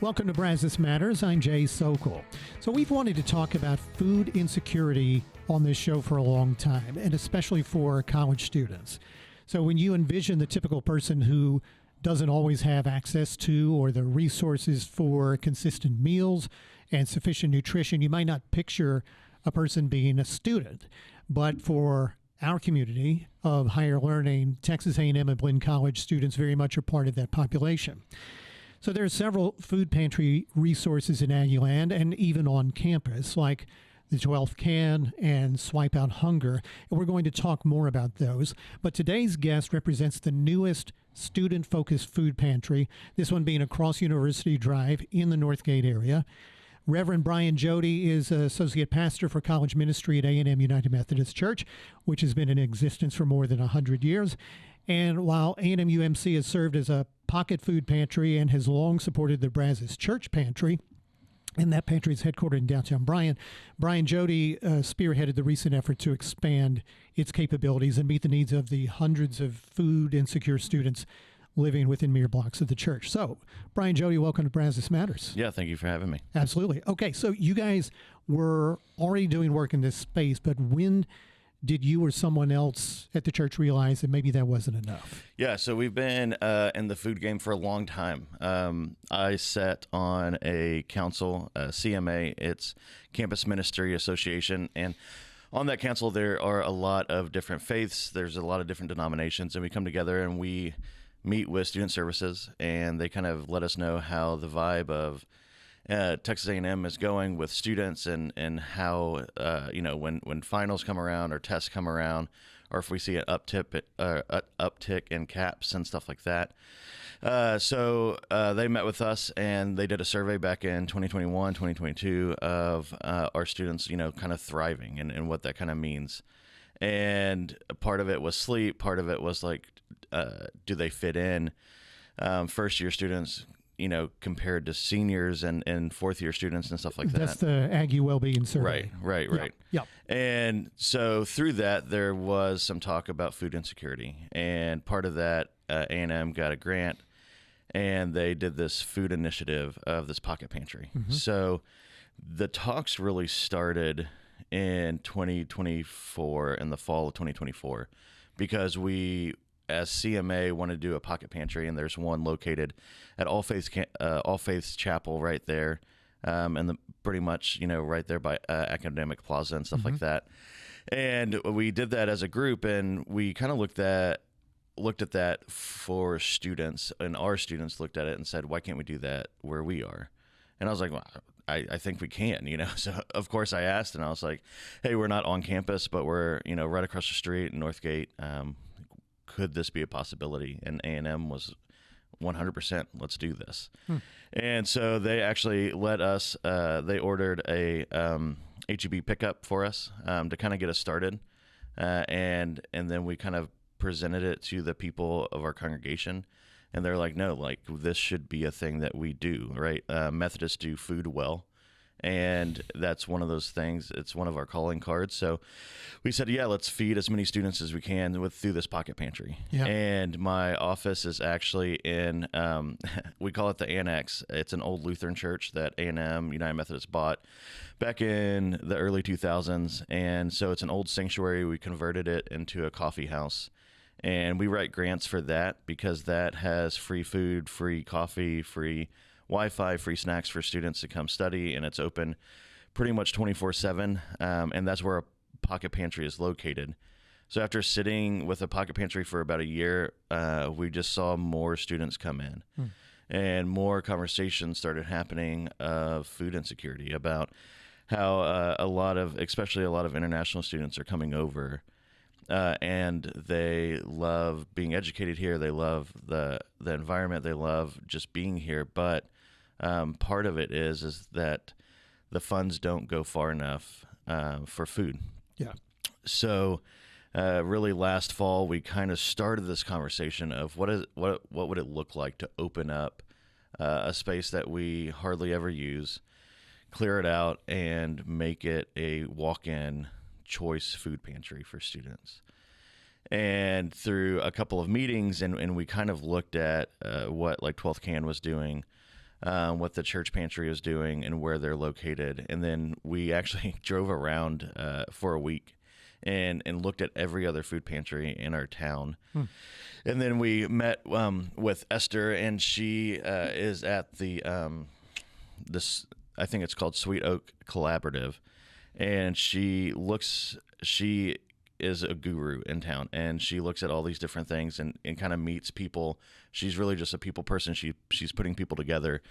Welcome to Brazos Matters. I'm Jay Sokol. So we've wanted to talk about food insecurity on this show for a long time, and especially for college students. So when you envision the typical person who doesn't always have access to or the resources for consistent meals and sufficient nutrition, you might not picture a person being a student. But for our community of higher learning, Texas A&M and Blinn College students very much are part of that population. So there are several food pantry resources in Aggie Land and even on campus, like the 12th Can and Swipe Out Hunger, and we're going to talk more about those. But today's guest represents the newest student-focused food pantry, this one being across University Drive in the Northgate area. Reverend Bryan Jody is Associate Pastor for College Ministry at A&M United Methodist Church, which has been in existence for more than 100 years. And while A&M UMC has served as a pocket food pantry and has long supported the Brazos Church Pantry, and that pantry is headquartered in downtown Bryan, Bryan Jody spearheaded the recent effort to expand its capabilities and meet the needs of the hundreds of food insecure students living within mere blocks of the church. So, Bryan Jody, welcome to Brazos Matters. Yeah, thank you for having me. Absolutely. Okay, so you guys were already doing work in this space, but when did you or someone else at the church realize that maybe that wasn't enough? Yeah, so we've been in the food game for a long time. I sat on a council, CMA, it's Campus Ministry Association, and on that council there are a lot of different faiths, there's a lot of different denominations, and we come together and we meet with student services, and they kind of let us know how the vibe of Texas A&M is going with students and how, when finals come around or tests come around, or if we see an uptick in caps and stuff like that. So they met with us and they did a survey back in 2021, 2022 of our students, kind of thriving and what that kind of means. And part of it was sleep. Part of it was like, do they fit in? First year students, compared to seniors and fourth year students and stuff like that. That's the Aggie Wellbeing Survey. Right. Yep. And so through that, there was some talk about food insecurity. And part of that, A&M got a grant, and they did this food initiative of this pocket pantry. Mm-hmm. So the talks really started in 2024, in the fall of 2024, because we, as CMA, want to do a pocket pantry, and there's one located at All Faiths Chapel right there, and pretty much right there by Academic Plaza and stuff mm-hmm. like that. And we did that as a group, and we kind of looked at that for students, and our students looked at it and said, "Why can't we do that where we are?" And I was like, "Well, I think we can, So of course I asked, and I was like, "Hey, we're not on campus, but we're right across the street in Northgate. Could this be a possibility?" And A&M was 100%, let's do this. And so they actually let us, they ordered a HEB pickup for us to kind of get us started. And then we kind of presented it to the people of our congregation. And they're like, no, like this should be a thing that we do, right? Methodists do food well. And that's one of those things. It's one of our calling cards. So we said, yeah, let's feed as many students as we can through this pocket pantry. Yeah. And my office is actually in, we call it the Annex. It's an old Lutheran church that A&M United Methodist bought back in the early 2000s. And so it's an old sanctuary. We converted it into a coffee house. And we write grants for that because that has free food, free coffee, free Wi-Fi, free snacks for students to come study, and it's open pretty much 24/7, and that's where a pocket pantry is located. So after sitting with a pocket pantry for about a year, we just saw more students come in, and more conversations started happening of food insecurity, about how especially a lot of international students are coming over, and they love being educated here. They love the environment. They love just being here, but part of it is that the funds don't go far enough for food. Yeah. So really last fall, we kind of started this conversation of what would it look like to open up a space that we hardly ever use, clear it out, and make it a walk-in choice food pantry for students. And through a couple of meetings, and we kind of looked at what like 12th Can was doing, what the church pantry is doing and where they're located. And then we actually drove around for a week and looked at every other food pantry in our town. And then we met with Esther, and she is at the this, I think it's called Sweet Oak Collaborative, and she is a guru in town, and she looks at all these different things and kind of meets people. She's really just a people person. She's putting people together.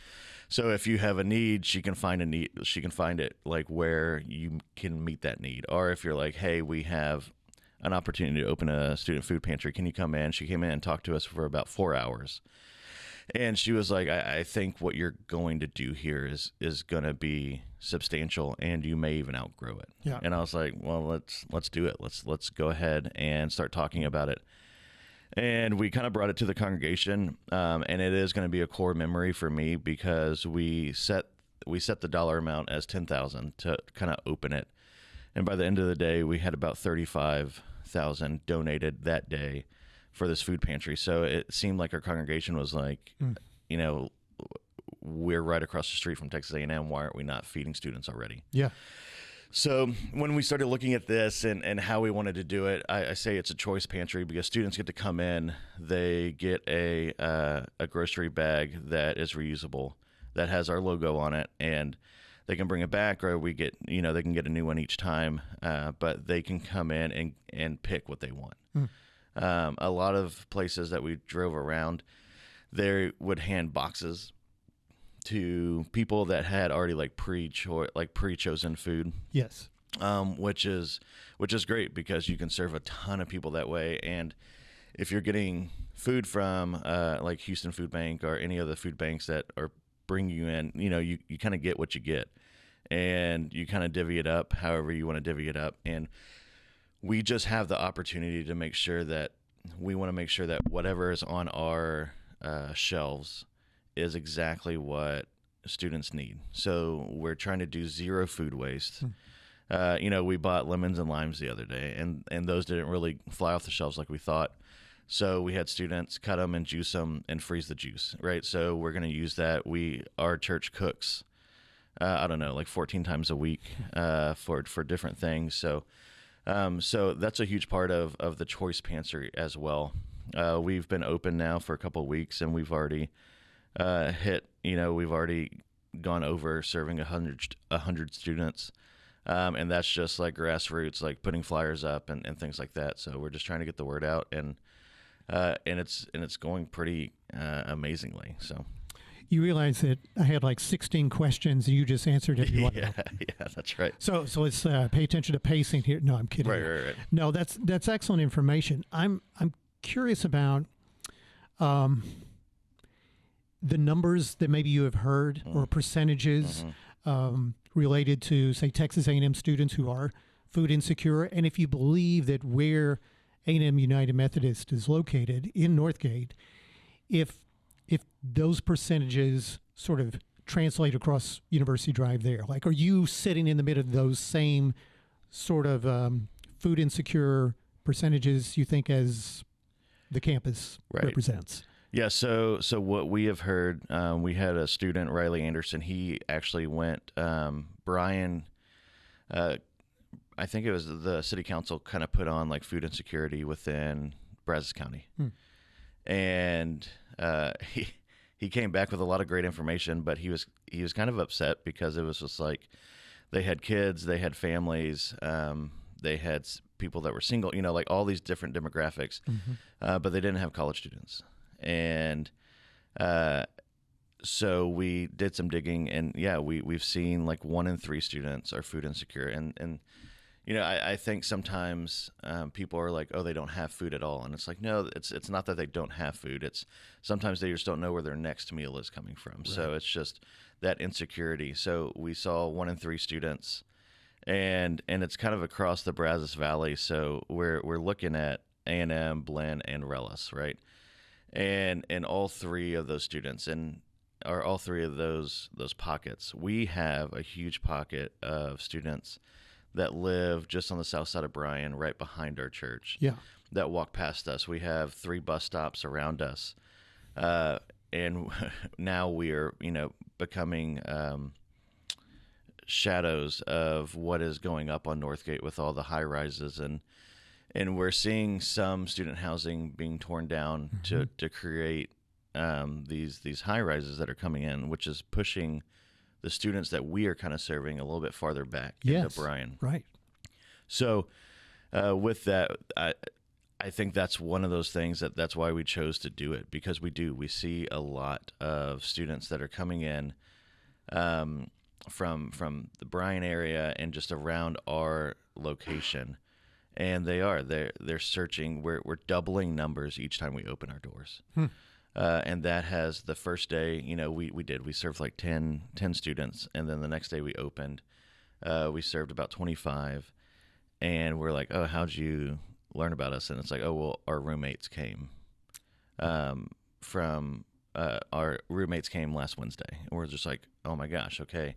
So if you have a need, she can find a need. She can find it like where you can meet that need. Or if you're like, hey, we have an opportunity to open a student food pantry, can you come in? She came in and talked to us for about 4 hours. And she was like, I think what you're going to do here is going to be substantial, and you may even outgrow it. Yeah. And I was like, well, let's do it. Let's go ahead and start talking about it. And we kind of brought it to the congregation, and it is going to be a core memory for me because we set the dollar amount as $10,000 to kind of open it. And by the end of the day, we had about $35,000 donated that day for this food pantry. So it seemed like our congregation was like, you know, we're right across the street from Texas A&M. Why aren't we not feeding students already? Yeah. So when we started looking at this and how we wanted to do it, I say it's a choice pantry because students get to come in. They get a grocery bag that is reusable, that has our logo on it, and they can bring it back, or they can get a new one each time. But they can come in and pick what they want. A lot of places that we drove around, they would hand boxes to people that had already pre-chosen food. Yes. Which is great because you can serve a ton of people that way. And if you're getting food from like Houston Food Bank or any of the food banks that are bringing you in, you kind of get what you get, and you kind of divvy it up however you want to divvy it up. And we just have the opportunity to make sure that whatever is on our shelves is exactly what students need. So we're trying to do zero food waste. We bought lemons and limes the other day, and those didn't really fly off the shelves like we thought. So we had students cut them and juice them and freeze the juice, right? So we're going to use that. Our church cooks, 14 times a week for different things. So that's a huge part of the choice pantry as well. We've been open now for a couple of weeks, and we've already we've already gone over serving 100 students. And that's just like grassroots, like putting flyers up and things like that. So we're just trying to get the word out, and it's going pretty amazingly. So you realize that I had like 16 questions and you just answered every one of them. Yeah, that's right. So let's pay attention to pacing here. No, I'm kidding. Right. No, that's excellent information. I'm curious about the numbers that maybe you have heard or percentages related to, say, Texas A&M students who are food insecure, and if you believe that where A&M United Methodist is located in Northgate, if those percentages sort of translate across University Drive there, like, are you sitting in the middle of those same sort of food insecure percentages you think as the campus represents? Yeah, so what we have heard, we had a student, Riley Anderson. He actually went, Bryan, I think it was the city council kind of put on like food insecurity within Brazos County. And he came back with a lot of great information, but he was kind of upset because it was just like they had kids, they had families, they had people that were single, like all these different demographics, but they didn't have college students. And so we did some digging, and we've seen like 1 in 3 students are food insecure. And I think sometimes people are like, oh, they don't have food at all. And it's like, no, it's not that they don't have food. It's sometimes they just don't know where their next meal is coming from. Right. So it's just that insecurity. So we saw 1 in 3 students, and it's kind of across the Brazos Valley. So we're looking at A&M, Blinn, and Rellis, right? And all 3 of those students or all 3 of those pockets, we have a huge pocket of students that live just on the south side of Bryan, right behind our church. Yeah. That walk past us. We have 3 bus stops around us. and now we are, becoming shadows of what is going up on Northgate with all the high rises, and we're seeing some student housing being torn down to create these high rises that are coming in, which is pushing the students that we are kind of serving a little bit farther back into Bryan. Right. So with that, I think that's one of those things that's why we chose to do it, because we see a lot of students that are coming in from the Bryan area and just around our location, and they're searching. We're doubling numbers each time we open our doors. And that has the first day, we served like 10 students, and then the next day we opened, we served about 25, and we're like, oh, how'd you learn about us? And it's like, oh, well, our roommates came our roommates came last Wednesday, and we're just like, oh my gosh, okay.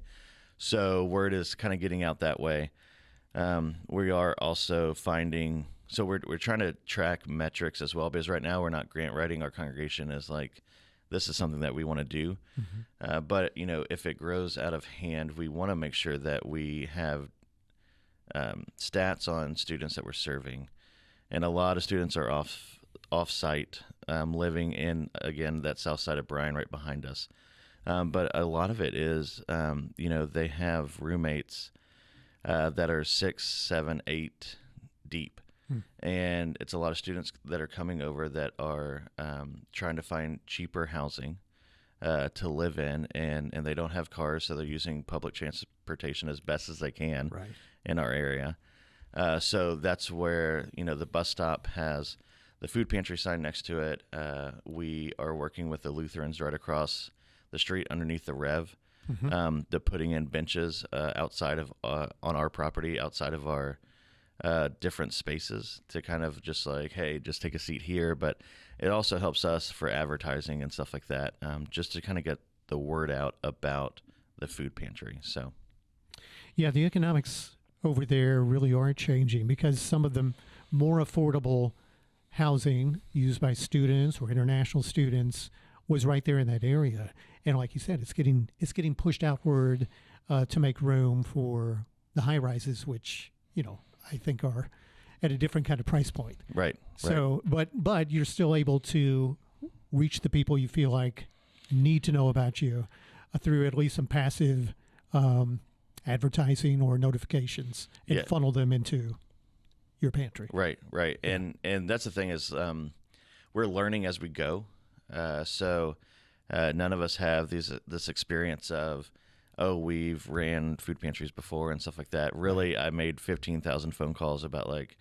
So word is kind of getting out that way. We are also finding, so we're trying to track metrics as well, because right now we're not grant writing. Our congregation is like, this is something that we want to do. But, if it grows out of hand, we want to make sure that we have stats on students that we're serving. And a lot of students are off-site, living in, again, that south side of Bryan right behind us. But a lot of it is, they have roommates that are 6, 7, 8 deep. And it's a lot of students that are coming over that are trying to find cheaper housing to live in, and they don't have cars, so they're using public transportation as best as they can in our area. So that's where, the bus stop has the food pantry sign next to it. We are working with the Lutherans right across the street underneath the Rev. They're putting in benches outside of on our property, outside of our different spaces, to kind of just like, hey, just take a seat here. But it also helps us for advertising and stuff like that, just to kind of get the word out about the food pantry. So, yeah, the economics over there really are changing, because some of the more affordable housing used by students or international students was right there in that area. And like you said, it's getting pushed outward to make room for the high rises, which, I think are at a different kind of price point. Right. So, but you're still able to reach the people you feel like need to know about you through at least some passive advertising or notifications, and funnel them into your pantry. Right. And that's the thing is, we're learning as we go. So none of us have this experience of, oh, we've ran food pantries before and stuff like that. Really, I made 15,000 phone calls about like,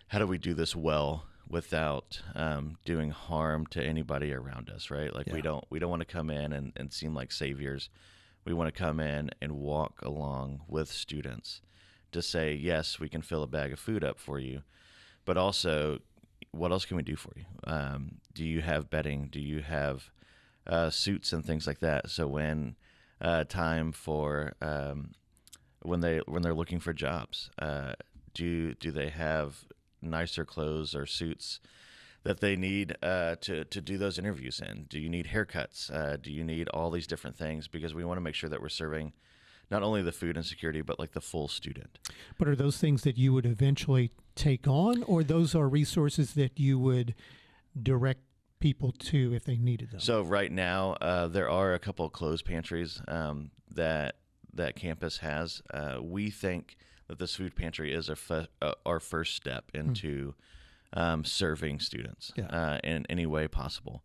how do we do this well without doing harm to anybody around us, right? Like we don't want to come in and seem like saviors. We want to come in and walk along with students to say, yes, we can fill a bag of food up for you, but also, what else can we do for you? Do you have bedding? Do you have suits and things like that? So when time for when they're looking for jobs, do they have nicer clothes or suits that they need to do those interviews in? Do you need haircuts? Do you need all these different things? Because we want to make sure that we're serving not only the food insecurity, but like the full student. But are those things that you would eventually take on, or those are resources that you would direct people to if they needed them? So right now, there are a couple of closed pantries that campus has. We think that this food pantry is our first step into serving students in any way possible.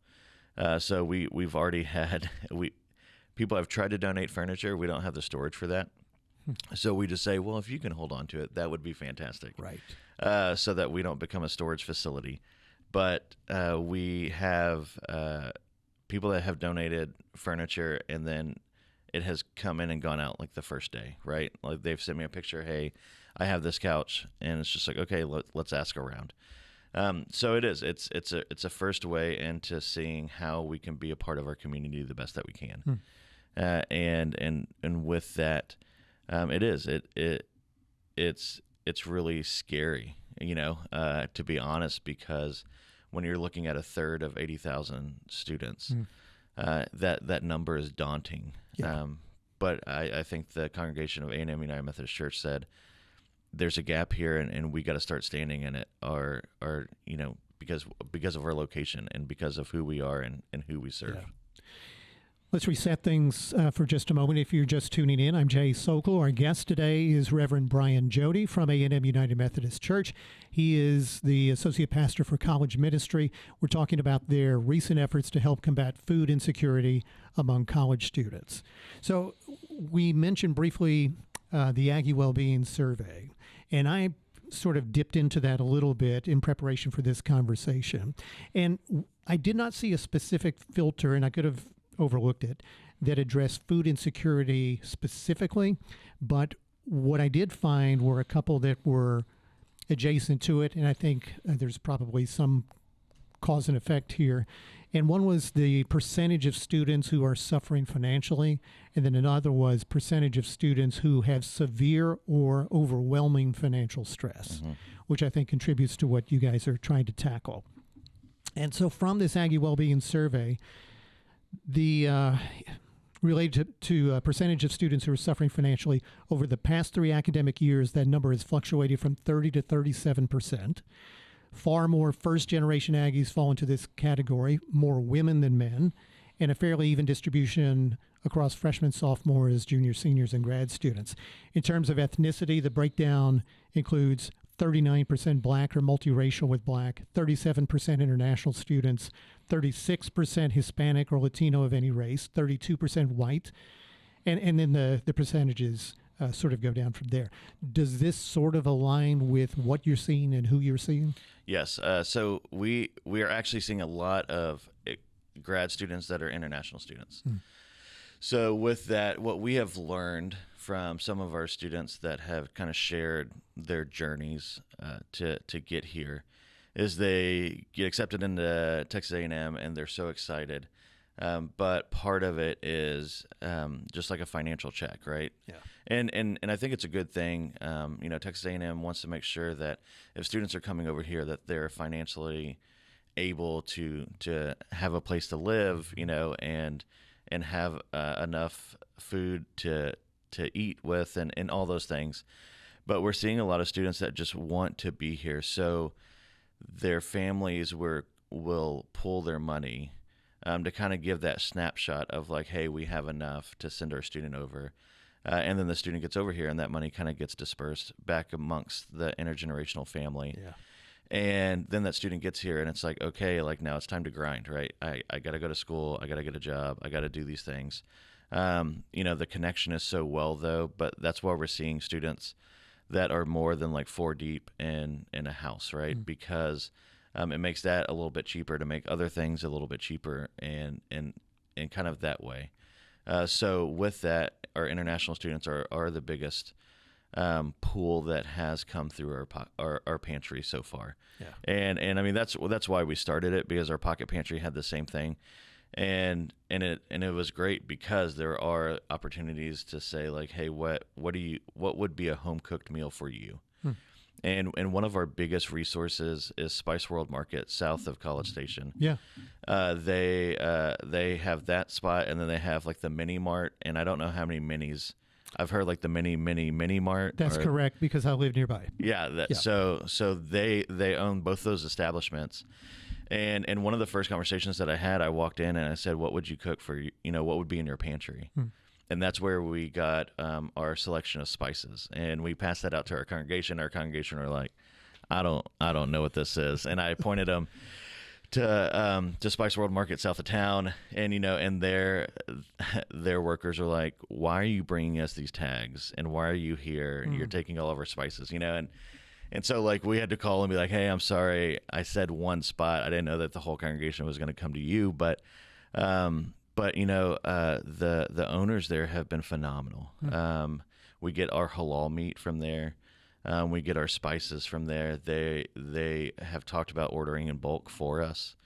So we've already had people have tried to donate furniture. We don't have the storage for that. So we just say, well, if you can hold on to it, that would be fantastic. Right. So that we don't become a storage facility. But we have people that have donated furniture, and then it has come in and gone out like the first day, right? Like they've sent me a picture, hey, I have this couch, and it's just like, okay, let's ask around. So it's a first way into seeing how we can be a part of our community the best that we can. And with that, it's really scary, to be honest, because when you're looking at a third of 80,000 students, that number is daunting. Yeah. But I think the congregation of A&M United Methodist Church said there's a gap here, and we got to start standing in it. Because of our location and because of who we are and who we serve. Yeah. Let's reset things for just a moment. If you're just tuning in, I'm Jay Sokol. Our guest today is Reverend Bryan Jody from A&M United Methodist Church. He is the Associate Pastor for College Ministry. We're talking about their recent efforts to help combat food insecurity among college students. So we mentioned briefly the Aggie Wellbeing Survey, and I sort of dipped into that a little bit in preparation for this conversation. And I did not see a specific filter, and I could have overlooked it, that addressed food insecurity specifically. But what I did find were a couple that were adjacent to it, and I think there's probably some cause and effect here. And one was the percentage of students who are suffering financially, and then another was percentage of students who have severe or overwhelming financial stress, which I think contributes to what you guys are trying to tackle. And so from this Aggie Wellbeing Survey, the related to percentage of students who are suffering financially over the past 3 academic years, that number has fluctuated from 30 to 37%. Far more first-generation Aggies fall into this category, more women than men, and a fairly even distribution across freshmen, sophomores, juniors, seniors, and grad students. In terms of ethnicity, the breakdown includes 39% Black or multiracial with Black, 37% international students, 36% Hispanic or Latino of any race, 32% white, and then the percentages sort of go down from there. Does this sort of align with what you're seeing and who you're seeing? Yes. So we are actually seeing a lot of grad students that are international students. So with that, what we have learned from some of our students that have kind of shared their journeys to get here is they get accepted into Texas A&M and they're so excited. But part of it is just like a financial check, right? Yeah. And I think it's a good thing. Texas A&M wants to make sure that if students are coming over here, that they're financially able to have a place to live, and have enough food to eat with and all those things. But we're seeing a lot of students that just want to be here. So their families will pull their money to kind of give that snapshot of like, hey, we have enough to send our student over. And then the student gets over here and that money kind of gets dispersed back amongst the intergenerational family. Yeah. And then that student gets here and it's like, okay, like now it's time to grind, right? I got to go to school. I got to get a job. I got to do these things. The connection is so well though, but that's why we're seeing students that are more than like 4 deep in a house, right? Because it makes that a little bit cheaper to make other things a little bit cheaper and kind of that way. So with that, our international students are the biggest pool that has come through our pantry so far. Yeah. And I mean, that's why we started it, because our pocket pantry had the same thing. And it was great because there are opportunities to say like, hey, what would be a home cooked meal for you? And one of our biggest resources is Spice World Market south of College Station. Yeah. They have that spot, and then they have like the mini mart, and I don't know how many minis. I've heard like the mini mart. That's correct, because I live nearby. Yeah. So they own both those establishments. And one of the first conversations that I had, I walked in and I said, what would you cook for, what would be in your pantry? And that's where we got our selection of spices. And we passed that out to our congregation. Our congregation were like, I don't know what this is. And I pointed them to Spice World Market south of town. And, and their workers are like, why are you bringing us these tags? And why are you here? You're taking all of our spices, And so, like, we had to call and be like, hey, I'm sorry, I said one spot. I didn't know that the whole congregation was going to come to you. But the owners there have been phenomenal. We get our halal meat from there. We get our spices from there. They have talked about ordering in bulk for us.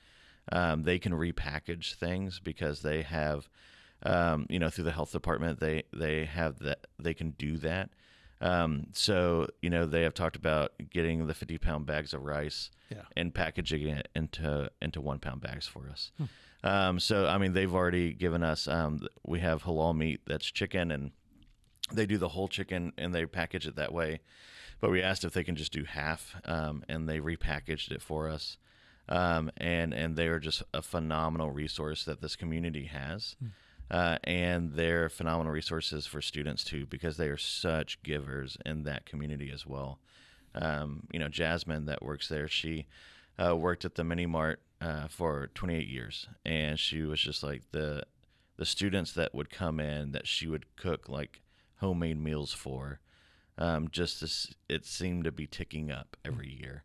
They can repackage things because they have, through the health department, they have that, they can do that. So, they have talked about getting the 50-pound bags of rice Yeah. and packaging it into 1-pound bags for us. So, I mean, they've already given us, we have halal meat that's chicken, and they do the whole chicken and they package it that way. But we asked if they can just do half, and they repackaged it for us. And they are just a phenomenal resource that this community has. And they're phenomenal resources for students too, because they are such givers in that community as well. Jasmine that works there, she worked at the Mini Mart for 28 years, and she was just like the students that would come in that she would cook like homemade meals for. It seemed to be ticking up every year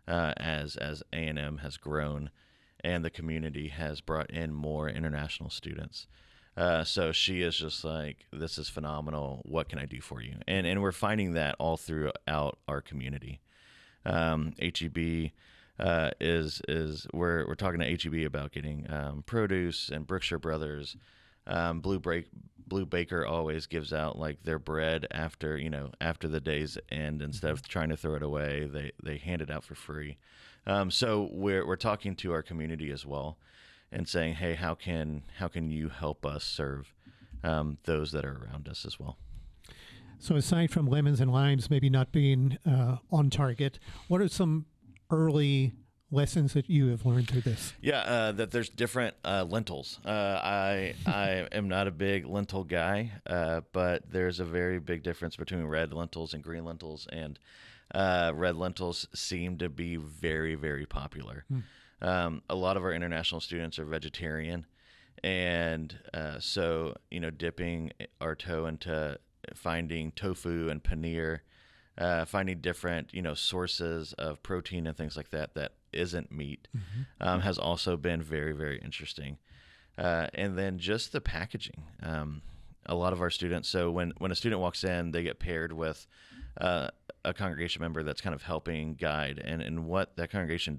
as A&M has grown and the community has brought in more international students. So she is just like, this is phenomenal. What can I do for you? And we're finding that all throughout our community. HEB we're talking to HEB about getting produce, and Brookshire Brothers. Blue Baker always gives out like their bread after the day's end. Instead of trying to throw it away, they hand it out for free. So we're talking to our community as well, and saying, hey, how can you help us serve those that are around us as well? So aside from lemons and limes maybe not being on target, what are some early lessons that you have learned through this? Yeah, that there's different lentils. I am not a big lentil guy, but there's a very big difference between red lentils and green lentils, and red lentils seem to be very, very popular. A lot of our international students are vegetarian, and so dipping our toe into finding tofu and paneer, finding different sources of protein and things like that isn't meat, has also been very, very interesting. And then just the packaging. A lot of our students, so when a student walks in, they get paired with a congregation member that's kind of helping guide. And what that congregation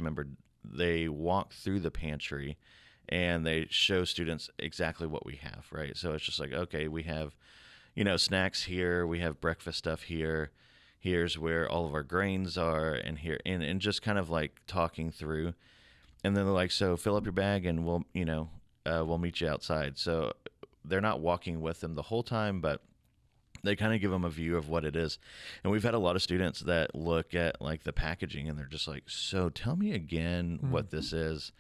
member, they walk through the pantry and they show students exactly what we have, right? So it's just like, okay, we have, snacks here, we have breakfast stuff here, here's where all of our grains are, and here, and just kind of like talking through. And then they're like, so fill up your bag and we'll meet you outside. So they're not walking with them the whole time, but they kind of give them a view of what it is. And we've had a lot of students that look at like the packaging and they're just like, so tell me again what this is.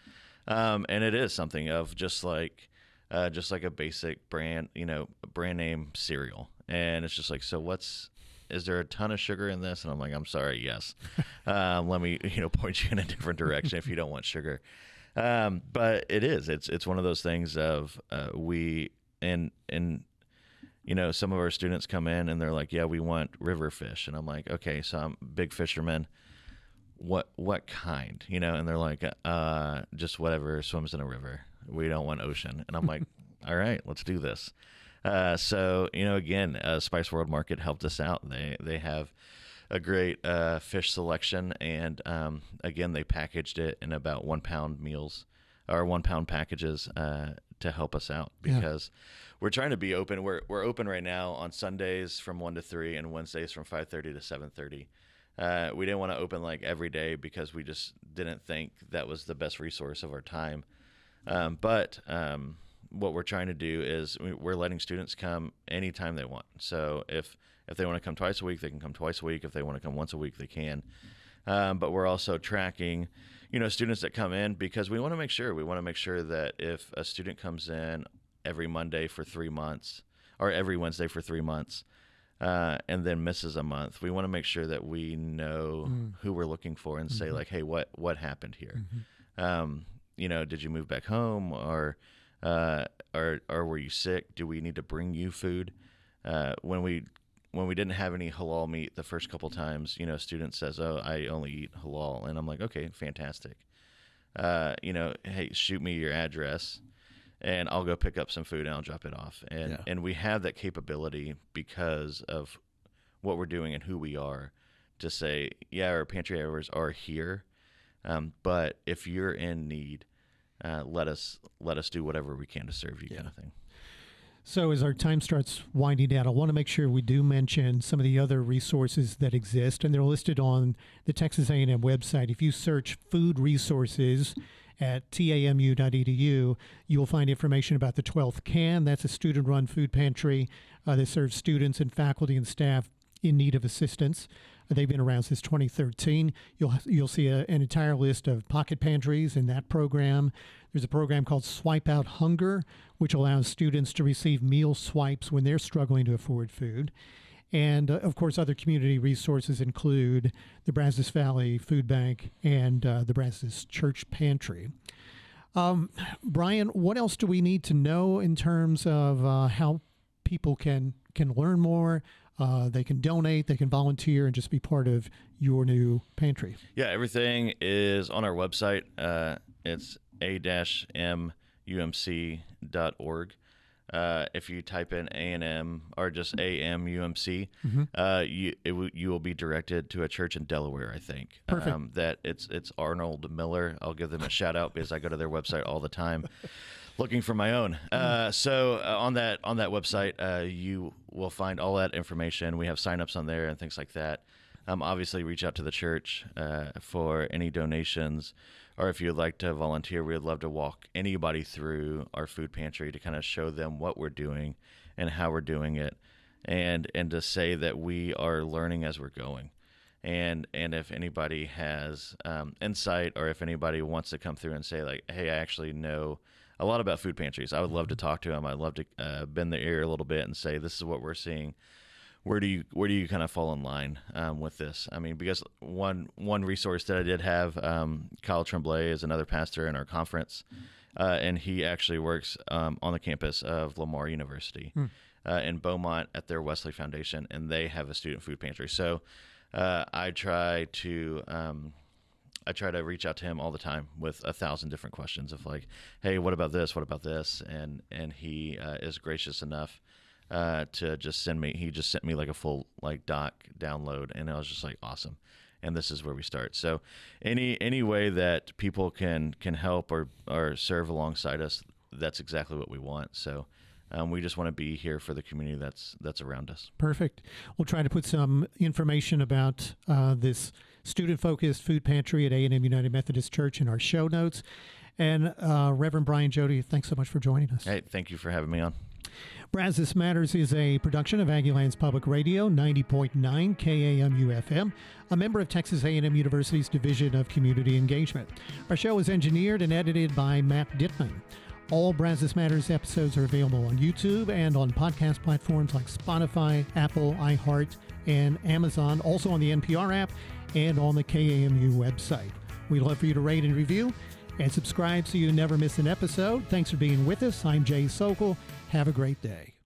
And it is something of just like a basic brand name cereal. And it's just like, so is there a ton of sugar in this? And I'm like, I'm sorry, yes. Let me, point you in a different direction if you don't want sugar. But it's one of those things of some of our students come in and they're like, yeah, we want river fish. And I'm like, okay, so I'm a big fisherman. What kind? And they're like, just whatever swims in a river. We don't want ocean. And I'm like, all right, let's do this. So, again, Spice World Market helped us out. They have a great fish selection, and again, they packaged it in about 1-pound meals or 1-pound packages to help us out, because we're trying to be open. We're open right now on Sundays from 1 to 3 and Wednesdays from 5:30 to 7:30. We didn't want to open like every day because we just didn't think that was the best resource of our time. But what we're trying to do is we're letting students come anytime they want. So if they want to come twice a week, they can come twice a week. If they want to come once a week, they can. But we're also tracking, students that come in, because we want to make sure that if a student comes in every Monday for 3 months or every Wednesday for 3 months, and then misses a month, we want to make sure that we know who we're looking for and say like, hey, what happened here? Did you move back home, or were you sick? Do we need to bring you food? When we didn't have any halal meat the first couple times, a student says, oh, I only eat halal. And I'm like, okay, fantastic. Hey, shoot me your address and I'll go pick up some food and I'll drop it off. And we have that capability because of what we're doing and who we are, to say, yeah, our pantry hours are here. But if you're in need, let us do whatever we can to serve you, kind of thing. So as our time starts winding down, I want to make sure we do mention some of the other resources that exist, and they're listed on the Texas A&M website. If you search food resources at tamu.edu, you'll find information about the 12th Can. That's a student-run food pantry that serves students and faculty and staff in need of assistance. They've been around since 2013. You'll see an entire list of pocket pantries in that program. There's a program called Swipe Out Hunger, which allows students to receive meal swipes when they're struggling to afford food. And, of course, other community resources include the Brazos Valley Food Bank and the Brazos Church Pantry. Bryan, what else do we need to know in terms of how people can learn more? They can donate, they can volunteer, and just be part of your new pantry. Yeah, everything is on our website. It's a-mumc.org. If you type in A&M or just AMUMC, you will be directed to a church in Delaware, I think. Perfect. That it's Arnold Miller. I'll give them a shout out because I go to their website all the time looking for my own. So on that website, you will find all that information. We have signups on there and things like that. Obviously, reach out to the church for any donations, or if you'd like to volunteer, we'd love to walk anybody through our food pantry to kind of show them what we're doing and how we're doing it, and to say that we are learning as we're going. And if anybody has insight, or if anybody wants to come through and say like, hey, I actually know a lot about food pantries, I would love to talk to them. I'd love to bend their ear a little bit and say, this is what we're seeing. Where do you kind of fall in line with this? I mean, because one resource that I did have, Kyle Tremblay is another pastor in our conference, and he actually works on the campus of Lamar University in Beaumont at their Wesley Foundation, and they have a student food pantry. So I try to reach out to him all the time with 1,000 different questions of like, hey, what about this? What about this? And he is gracious enough to just send me. He just sent me like a full like doc download, and I was just like, awesome. And this is where we start. So any way that people can help or serve alongside us, that's exactly what we want. So we just want to be here for the community that's around us. Perfect. We'll try to put some information about this student-focused food pantry at A&M United Methodist Church in our show notes. And Reverend Bryan Jody, thanks so much for joining us. Hey, thank you for having me on. Brazos Matters is a production of Aggieland's Public Radio, 90.9 KAMU-FM, a member of Texas A&M University's Division of Community Engagement. Our show is engineered and edited by Matt Dittman. All Brazos Matters episodes are available on YouTube and on podcast platforms like Spotify, Apple, iHeart, and Amazon, also on the NPR app and on the KAMU website. We'd love for you to rate and review and subscribe so you never miss an episode. Thanks for being with us. I'm Jay Sokol. Have a great day.